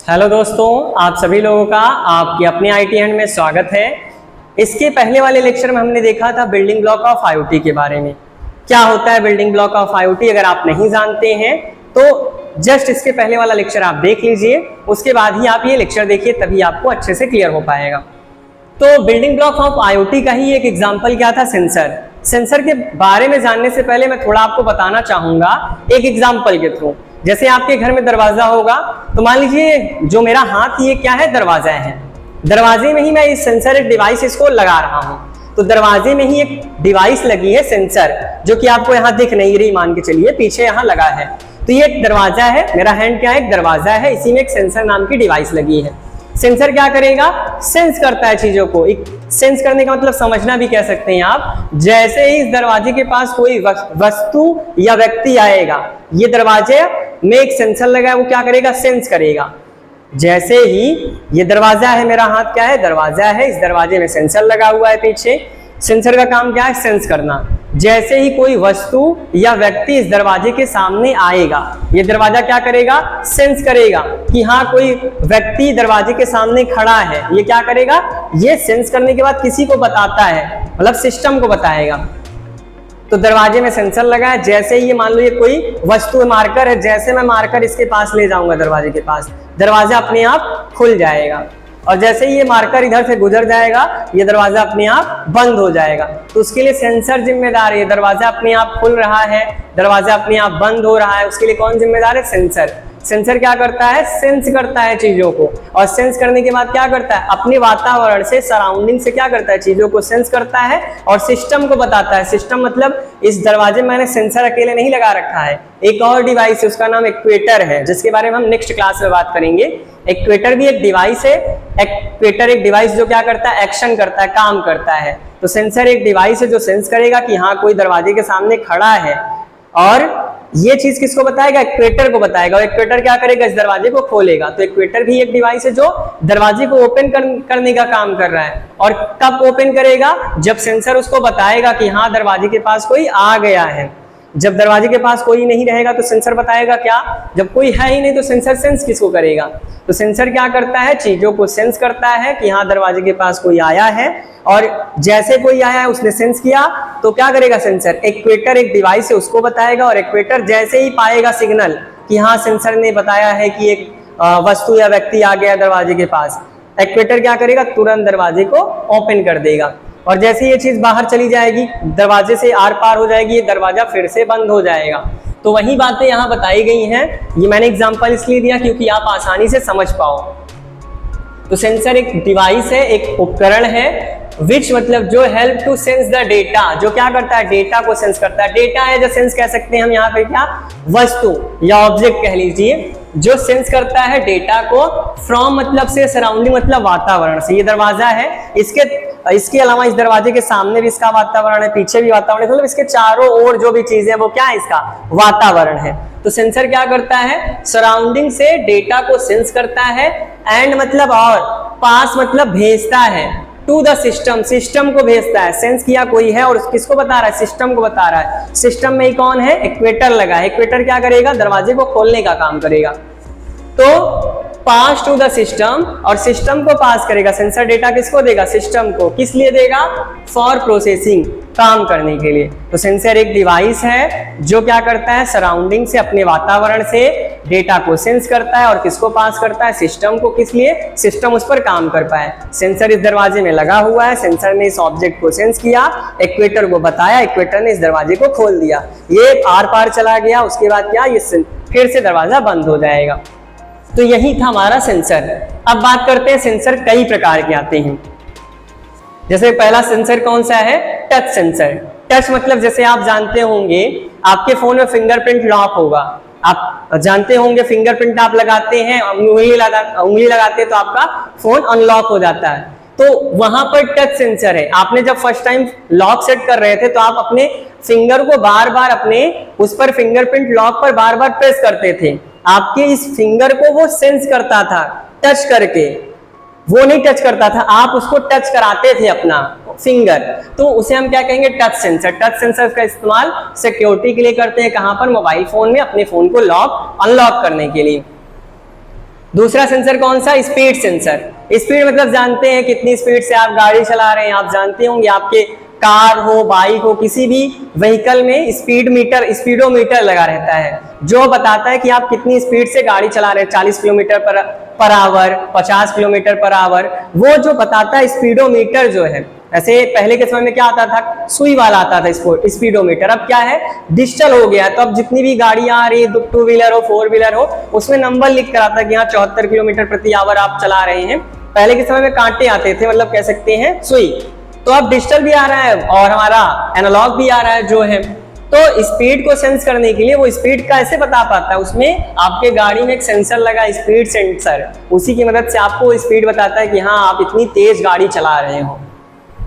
Hello दोस्तों, आप सभी लोगों का आपकी अपनी आईटी हैंड में स्वागत है। इसके पहले वाले लेक्चर में हमने देखा था बिल्डिंग ब्लॉक ऑफ आईओटी के बारे में। क्या होता है बिल्डिंग ब्लॉक ऑफ आईओटी? अगर आप नहीं जानते हैं तो जस्ट इसके पहले वाला लेक्चर आप देख लीजिए, उसके बाद ही आप ये लेक्चर देखिए, तभी आपको अच्छे से क्लियर हो पाएगा। तो बिल्डिंग ब्लॉक ऑफ आईओटी का ही एक एग्जाम्पल क्या था, सेंसर। सेंसर के बारे में जानने से पहले मैं थोड़ा आपको बताना चाहूंगा एक एग्जाम्पल के थ्रू। जैसे आपके घर में दरवाजा होगा, तो मान लीजिए जो मेरा हाथ ये क्या है, दरवाजा है। दरवाजे में ही मैं इस सेंसर डिवाइस इसको लगा रहा हूँ। तो दरवाजे में ही एक डिवाइस लगी है सेंसर, जो कि आपको यहाँ दिख नहीं रही, मान के चलिए पीछे यहाँ लगा है। तो ये एक दरवाजा है, मेरा हैंड क्या है, एक दरवाजा है, इसी में एक सेंसर नाम की डिवाइस लगी है। सेंसर क्या करेगा, सेंस करता है चीजों को। एक सेंस करने का मतलब समझना भी कह सकते हैं आप। जैसे ही इस दरवाजे के पास कोई वस्तु या व्यक्ति आएगा, ये दरवाजे में एक सेंसर लगा है, वो क्या करेगा, सेंस करेगा। जैसे ही ये दरवाजा है, मेरा हाथ क्या है, दरवाजा है, इस दरवाजे में सेंसर लगा हुआ है पीछे। सेंसर का काम क्या है, सेंस करना। जैसे ही कोई वस्तु या व्यक्ति इस दरवाजे के सामने आएगा, ये दरवाजा क्या करेगा, सेंस करेगा कि हाँ कोई व्यक्ति दरवाजे के सामने खड़ा है। ये क्या करेगा, ये सेंस करने के बाद किसी को बताता है, मतलब सिस्टम को बताएगा। तो दरवाजे में सेंसर लगा है। जैसे ही ये मान लो ये कोई वस्तु मार्कर है, जैसे मैं मार्कर इसके पास ले जाऊंगा दरवाजे के पास, दरवाजा अपने आप खुल जाएगा। और जैसे ही ये मार्कर इधर से गुजर जाएगा, ये दरवाजा अपने आप बंद हो जाएगा। तो उसके लिए सेंसर जिम्मेदार है। दरवाजा अपने आप खुल रहा है, दरवाजा अपने आप बंद हो रहा है, उसके लिए कौन जिम्मेदार है, सेंसर। सेंसर क्या करता है, सेंस करता है चीजों को, और सेंस करने के बाद क्या करता है, अपने वातावरण से, सराउंडिंग से क्या करता है, चीजों को सेंस करता है और सिस्टम को बताता है। सिस्टम मतलब इस दरवाजे में मैंने सेंसर अकेले नहीं लगा रखा है, एक और डिवाइस है, उसका नाम एक्चुएटर है, जिसके बारे में हम नेक्स्ट क्लास में बात करेंगे। एक्चुएटर भी एक डिवाइस है। एक्चुएटर एक डिवाइस जो क्या करता है, एक्शन करता है, काम करता है। तो सेंसर एक डिवाइस है जो सेंस करेगा कि हाँ कोई दरवाजे के सामने खड़ा है, और ये चीज किसको बताएगा, एक्चुएटर को बताएगा। और एक्चुएटर क्या करेगा, इस दरवाजे को खोलेगा। तो एक्चुएटर भी एक डिवाइस है जो दरवाजे को ओपन करने का काम कर रहा है। और कब ओपन करेगा, जब सेंसर उसको बताएगा कि हाँ दरवाजे के पास कोई आ गया है। जब दरवाजे के पास कोई नहीं रहेगा तो सेंसर बताएगा क्या, जब कोई है ही नहीं तो सेंसर सेंस किसको करेगा। तो सेंसर क्या करता है, चीजों को सेंस करता है कि हाँ दरवाजे के पास कोई आया है। और जैसे कोई आया है, उसने सेंस किया, तो क्या करेगा सेंसर, एक्चुएटर एक डिवाइस है, उसको बताएगा। और एक्चुएटर जैसे ही पाएगा सिग्नल कि हाँ सेंसर ने बताया है कि एक वस्तु या व्यक्ति आ गया दरवाजे के पास, एक्चुएटर क्या करेगा, तुरंत दरवाजे को ओपन कर देगा। और जैसे ये चीज बाहर चली जाएगी, दरवाजे से आर पार हो जाएगी, ये दरवाजा फिर से बंद हो जाएगा। तो वही बातें यहाँ बताई गई हैं। ये मैंने एग्जांपल इसलिए दिया क्योंकि आप आसानी से समझ पाओ। तो सेंसर एक डिवाइस है, एक उपकरण है, विच मतलब जो help to sense the data, जो क्या करता है, डेटा को सेंस करता है। डेटा है जो सेंस कह सकते हैं हम यहाँ पे, क्या, वस्तु या ऑब्जेक्ट कह लीजिए, जो सेंस करता है डेटा को फ्रॉम मतलब से, सराउंडिंग मतलब वातावरण से। ये दरवाजा है, इसके अलावा इस दरवाजे के सामने भी इसका वातावरण है, पीछे भी वातावरण है, मतलब इसके चारों ओर जो भी चीजें हैं वो क्या है, इसका वातावरण है। तो सेंसर क्या करता है, सराउंडिंग से डेटा को सेंस करता है। एंड मतलब और, पास मतलब भेजता है, टू द सिस्टम, सिस्टम को भेजता है। सेंस किया कोई है और किसको बता रहा है, सिस्टम को बता रहा है। सिस्टम में ही कौन है, एक्चुएटर लगा है। एक्चुएटर क्या करेगा, दरवाजे को खोलने का काम करेगा। तो पास टू द सिस्टम, और सिस्टम को पास करेगा। सेंसर डेटा किसको देगा, सिस्टम को। किस लिए देगा, फॉर प्रोसेसिंग, काम करने के लिए। तो सेंसर एक डिवाइस है जो क्या करता है, सराउंडिंग से, अपने वातावरण से डेटा को सेंस करता है और किसको पास करता है, सिस्टम को। किस लिए, सिस्टम उस पर काम कर पाए। सेंसर इस दरवाजे में लगा हुआ है, सेंसर ने इस ऑब्जेक्ट को सेंस किया, एक्चुएटर को बताया, एक्चुएटर ने इस दरवाजे को खोल दिया, ये आर पार चला गया। उसके बाद क्या, ये फिर से दरवाजा बंद हो जाएगा। तो यही था हमारा सेंसर। अब बात करते हैं, सेंसर कई प्रकार के आते हैं। जैसे पहला सेंसर कौन सा है, टच सेंसर। टच मतलब जैसे आप जानते होंगे, आपके फोन में फिंगरप्रिंट लॉक होगा। आप जानते होंगे फिंगरप्रिंट आप लगाते हैं, उंगली लगाते हैं तो आपका फोन अनलॉक हो जाता है। तो वहां पर टच सेंसर है। आपने जब फर्स्ट टाइम लॉक सेट कर रहे थे तो आप अपने फिंगर को बार बार अपने उस पर, फिंगरप्रिंट लॉक पर बार बार प्रेस करते थे। आपके इस फिंगर को वो सेंस करता था टच करके, वो नहीं टच करता था, आप उसको टच कराते थे अपना फिंगर। तो उसे हम क्या कहेंगे, टच सेंसर। टच सेंसर का इस्तेमाल सिक्योरिटी के लिए करते हैं। कहां पर, मोबाइल फोन में, अपने फोन को लॉक अनलॉक करने के लिए। दूसरा सेंसर कौन सा? Speed sensor. स्पीड मतलब जानते हैं कितनी स्पीड से आप गाड़ी चला रहे हैं। आप जानते होंगे आपके कार हो, बाइक हो, किसी भी व्हीकल में स्पीड मीटर, स्पीडोमीटर लगा रहता है जो बताता है कि आप कितनी स्पीड से गाड़ी चला रहे हैं। 40 kilometre per hour, 50 kilometre per hour, वो जो बताता है स्पीडोमीटर जो है। ऐसे पहले के समय में क्या आता था? सुई वाला आता था स्पीडोमीटर। अब क्या है? डिजिटल हो गया। तो अब जितनी भी गाड़ियां आ रही है, 2 व्हीलर हो, 4 व्हीलर हो, उसमें नंबर लिख कर आता है कि यहाँ 74 किलोमीटर प्रति आवर आप चला रहे हैं। पहले के समय में कांटे आते थे, मतलब कह सकते हैं सुई। तो अब डिजिटल भी आ रहा है और हमारा एनालॉग भी आ रहा है जो है। तो स्पीड को सेंस करने के लिए वो स्पीड कैसे बता पाता है? उसमें आपके गाड़ी में एक सेंसर लगा, स्पीड सेंसर, उसी की मदद से आपको स्पीड बताता है कि हाँ आप इतनी तेज गाड़ी चला रहे हो।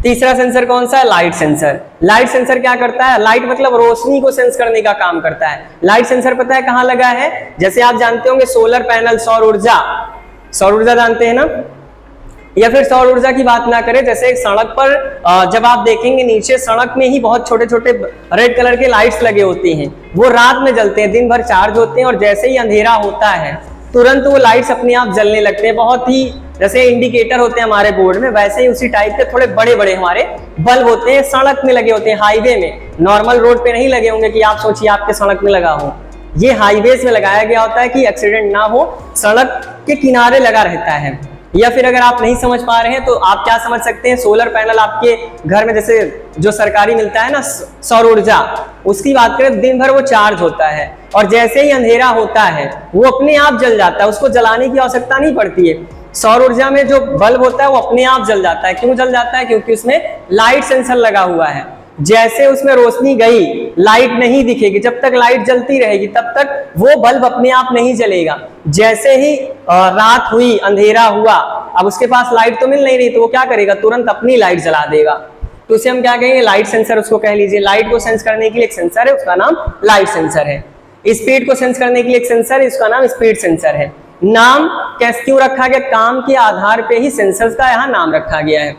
तीसरा सेंसर कौन सा है? Light sensor. लाइट सेंसर क्या करता है? लाइट मतलब रोशनी को सेंस करने का काम करता है। लाइट सेंसर पता है कहाँ लगा है? जैसे आप जानते होंगे सोलर पैनल, सौर ऊर्जा, सौर ऊर्जा जानते हैं ना? या फिर सौर ऊर्जा की बात ना करें, जैसे सड़क पर जब आप देखेंगे नीचे सड़क में ही बहुत छोटे छोटे रेड कलर के लाइट्स लगे होते हैं, वो रात में जलते हैं, दिन भर चार्ज होते हैं और जैसे ही अंधेरा होता है तुरंत वो लाइट्स अपने आप जलने लगते हैं। बहुत ही जैसे इंडिकेटर होते हैं हमारे बोर्ड में, वैसे ही उसी टाइप के थोड़े बड़े बड़े हमारे बल्ब होते हैं, सड़क में लगे होते हैं, हाईवे में। नॉर्मल रोड पे नहीं लगे होंगे कि आप सोचिए आपके सड़क में लगा हो। ये हाईवेज में लगाया गया होता है कि एक्सीडेंट ना हो, सड़क के किनारे लगा रहता है। या फिर अगर आप नहीं समझ पा रहे हैं तो आप क्या समझ सकते हैं, सोलर पैनल आपके घर में जैसे जो सरकारी मिलता है ना सौर ऊर्जा, उसकी बात करें, दिन भर वो चार्ज होता है और जैसे ही अंधेरा होता है वो अपने आप जल जाता है, उसको जलाने की आवश्यकता नहीं पड़ती है। सौर ऊर्जा में जो बल्ब होता है वो अपने आप जल जाता है। क्यों जल जाता है? क्योंकि उसमें लाइट सेंसर लगा हुआ है। जैसे उसमें रोशनी गई, लाइट नहीं दिखेगी, जब तक लाइट जलती रहेगी तब तक वो बल्ब अपने आप नहीं जलेगा। जैसे ही रात हुई, अंधेरा हुआ, अब उसके पास लाइट तो मिल नहीं रही, तो वो क्या करेगा? तुरंत अपनी लाइट जला देगा। तो उसे हम क्या कहेंगे? लाइट सेंसर उसको कह लीजिए। लाइट को सेंस करने के लिए एक सेंसर है, उसका नाम लाइट सेंसर है। स्पीड को सेंस करने के लिए एक सेंसर है, उसका नाम स्पीड सेंसर है। नाम कैसे क्यों रखा गया? काम के आधार पे ही सेंसर्स का यहाँ नाम रखा गया है।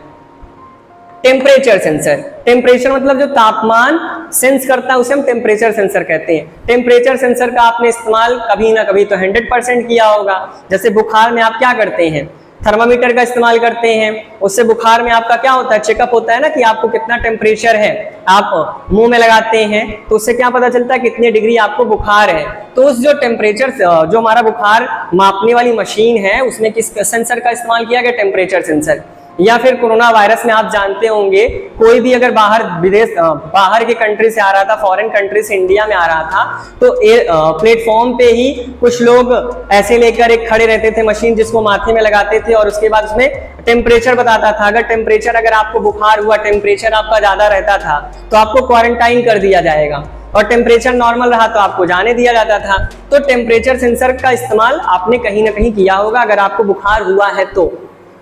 टेम्परेचर सेंसर, टेम्परेचर मतलब जो तापमान सेंस करता है उसे हम टेम्परेचर सेंसर कहते हैं। टेम्परेचर सेंसर का आपने इस्तेमाल कभी ना कभी तो 100% किया होगा। जैसे बुखार में आप क्या करते हैं? थर्मामीटर का इस्तेमाल करते हैं। उससे बुखार में आपका क्या होता है? चेकअप होता है ना कि आपको कितना टेम्परेचर है, आप मुंह में लगाते हैं तो उससे क्या पता चलता है कितने डिग्री आपको बुखार है। तो उस जो टेम्परेचर, जो हमारा बुखार मापने वाली मशीन है, उसमें किस सेंसर का इस्तेमाल किया गया? Temperature sensor. या फिर कोरोना वायरस में आप जानते होंगे, कोई भी अगर बाहर के कंट्री से आ रहा था, फॉरेन कंट्री से इंडिया में आ रहा था, तो प्लेटफॉर्म पे ही कुछ लोग ऐसे लेकर एक खड़े रहते थे मशीन, जिसको माथे में लगाते थे और उसके बाद उसमें टेम्परेचर बताता था। अगर आपको बुखार हुआ, टेम्परेचर आपका ज्यादा रहता था तो आपको क्वारंटाइन कर दिया जाएगा, और टेम्परेचर नॉर्मल रहा तो आपको जाने दिया जाता था। तो टेम्परेचर सेंसर का इस्तेमाल आपने कहीं ना कहीं किया होगा अगर आपको बुखार हुआ है तो,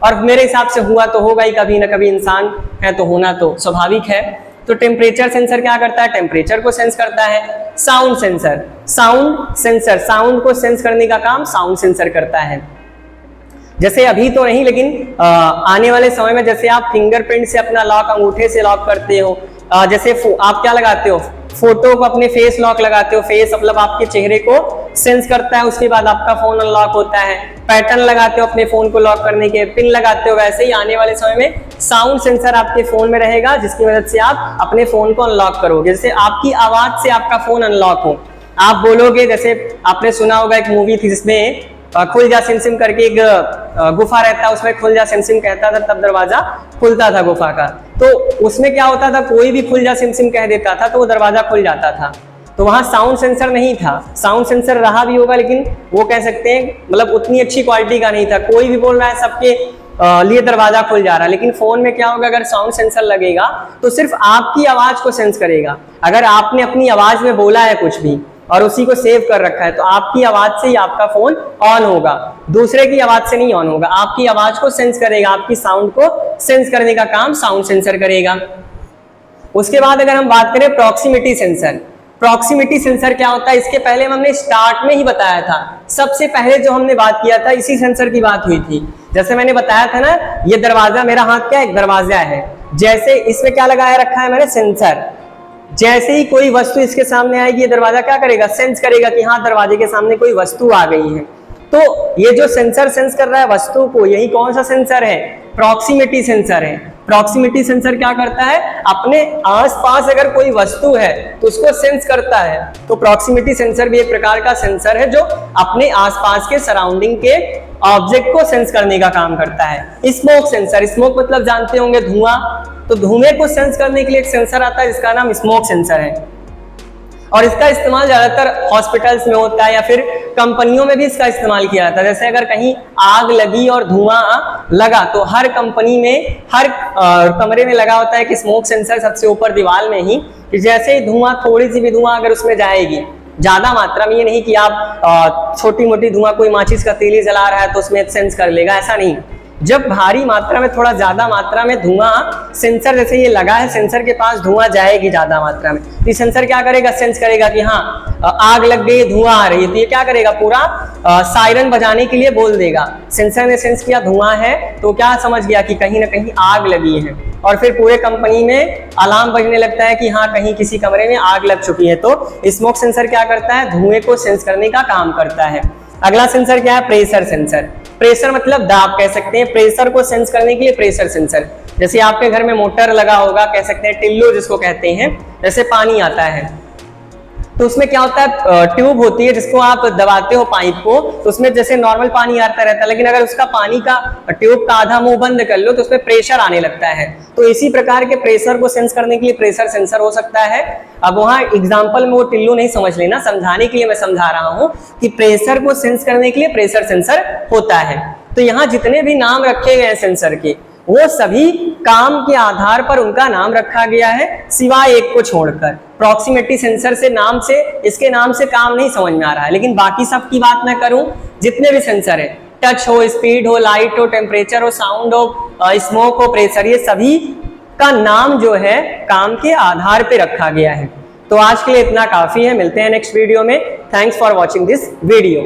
और मेरे हिसाब से हुआ तो होगा ही, कभी ना कभी इंसान है तो होना तो स्वाभाविक है। तो टेम्परेचर सेंसर क्या करता है? टेम्परेचर को सेंस करता है। साउंड सेंसर, साउंड को सेंस करने का काम साउंड सेंसर करता है। जैसे अभी तो नहीं, लेकिन आने वाले समय में जैसे आप फिंगरप्रिंट से अपना लॉक अंगूठे से लॉक करते हो, जैसे आप क्या लगाते हो? फोटो को अपने फेस लॉक लगाते हो, फेस मतलब आपके चेहरे को सेंस करता है, उसके बाद आपका फोन अनलॉक होता है। पैटर्न लगाते हो अपने फोन को लॉक करने के, पिन लगाते हो, वैसे ही आने वाले समय में साउंड सेंसर आपके फोन में रहेगा, जिसकी मदद से आप अपने फोन को अनलॉक करोगे। जैसे आपकी आवाज से आपका फोन अनलॉक हो, आप बोलोगे, जैसे आपने सुना होगा एक मूवी थी जिसमें खुल जा सिम सिम करके एक गुफा रहता है, उसमें खुल जा सिम सिम कहता था तब दरवाजा खुलता था गुफा का। तो उसमें क्या होता था, कोई भी खुल जा सिम सिम कह देता था तो वो दरवाजा खुल जाता था। तो वहां साउंड सेंसर नहीं था। साउंड सेंसर रहा भी होगा लेकिन वो कह सकते हैं मतलब उतनी अच्छी क्वालिटी का नहीं था। कोई भी बोल रहा है सबके लिए दरवाजा खुल जा रहा है, लेकिन फोन में क्या होगा, अगर साउंड सेंसर लगेगा तो सिर्फ आपकी आवाज को सेंस करेगा। अगर आपने अपनी आवाज में बोला है कुछ भी और उसी को सेव कर रखा है तो आपकी आवाज से ही आपका फोन ऑन होगा, दूसरे की आवाज से नहीं ऑन होगा। आपकी आवाज को सेंस करेगा, आपकी साउंड को सेंस करने का काम साउंड सेंसर करेगा। उसके बाद अगर हम बात करें प्रॉक्सिमिटी सेंसर, प्रॉक्सिमिटी सेंसर क्या होता है, इसके पहले हमने स्टार्ट में ही बताया था। सबसे पहले जो हमने बात किया था इसी सेंसर की बात हुई थी। जैसे मैंने बताया था ना, ये दरवाजा, मेरा हाथ क्या एक दरवाजा है, जैसे इसमें क्या लगाया रखा है मैंने, सेंसर। जैसे ही कोई वस्तु इसके सामने आएगी, ये दरवाजा क्या करेगा, सेंस करेगा कि हाँ दरवाजे के सामने कोई वस्तु आ गई है। तो ये जो सेंसर सेंस कर रहा है वस्तु को, यही कौन सा सेंसर है? प्रॉक्सिमिटी सेंसर है। प्रॉक्सिमिटी सेंसर क्या करता है? अपने आसपास अगर कोई वस्तु है तो उसको सेंस करता है। तो प्रॉक्सिमिटी सेंसर भी एक प्रकार का सेंसर है जो अपने आसपास के सराउंडिंग के ऑब्जेक्ट को सेंस करने का काम करता है। स्मोक सेंसर, स्मोक मतलब जानते होंगे धुआं, तो धुएं को सेंस करने के लिए एक सेंसर आता है जिसका नाम स्मोक सेंसर है, और इसका इस्तेमाल ज्यादातर हॉस्पिटल्स में होता है या फिर कंपनियों में भी इसका इस्तेमाल किया जाता है। जैसे अगर कहीं आग लगी और धुआं लगा तो हर कंपनी में, हर कमरे में लगा होता है कि स्मोक सेंसर सबसे ऊपर दीवार में ही, कि जैसे ही धुआं, थोड़ी सी भी धुआं अगर उसमें जाएगी, ज्यादा मात्रा में, ये नहीं कि आप छोटी मोटी धुआं, कोई माचिस का तीली जला रहा है तो उसमें सेंस कर लेगा, ऐसा नहीं। जब भारी मात्रा में, थोड़ा ज्यादा मात्रा में धुआं, सेंसर जैसे ये लगा है, सेंसर के पास धुआं जाएगी ज्यादा मात्रा में, तो सेंसर क्या करेगा? सेंस करेगा कि हाँ आग लग गई, धुआं आ रही है, तो ये क्या करेगा? पूरा सायरन बजाने के लिए बोल देगा। सेंसर ने सेंस किया धुआं है तो क्या समझ गया कि कहीं ना कहीं आग लगी है, और फिर पूरे कंपनी में अलार्म बजने लगता है कि हाँ कहीं किसी कमरे में आग लग चुकी है। तो स्मोक सेंसर क्या करता है? धुएं को सेंस करने का काम करता है। अगला सेंसर क्या है? Pressure sensor. प्रेशर मतलब दाब कह सकते हैं, प्रेशर को सेंस करने के लिए प्रेशर सेंसर। जैसे आपके घर में मोटर लगा होगा, कह सकते हैं टिल्लो जिसको कहते हैं, जैसे पानी आता है तो उसमें क्या होता है? ट्यूब होती है जिसको आप दबाते हो पाइप को, तो उसमें जैसे नॉर्मल पानी आता रहता है, लेकिन अगर उसका पानी का, ट्यूब का आधा मुंह बंद कर लो तो उसमें प्रेशर आने लगता है। तो इसी प्रकार के प्रेशर को सेंस करने के लिए प्रेशर सेंसर हो सकता है। अब वहां एग्जांपल में वो टिल्लू नहीं समझ लेना, समझाने के लिए मैं समझा रहा हूं कि प्रेशर को सेंस करने के लिए प्रेशर सेंसर होता है। तो यहाँ जितने भी नाम रखे गए हैं सेंसर के, वो सभी काम के आधार पर उनका नाम रखा गया है, सिवाय एक को छोड़कर। प्रॉक्सिमिटी सेंसर से नाम से, इसके नाम से काम नहीं समझ में आ रहा है, लेकिन बाकी सब की बात मैं करूं, जितने भी सेंसर है, टच हो, स्पीड हो, लाइट हो, टेम्परेचर हो, साउंड हो, स्मोक हो, प्रेशर, ये सभी का नाम जो है काम के आधार पे रखा गया है। तो आज के लिए इतना काफी है, मिलते हैं नेक्स्ट वीडियो में। Thanks for watching this video.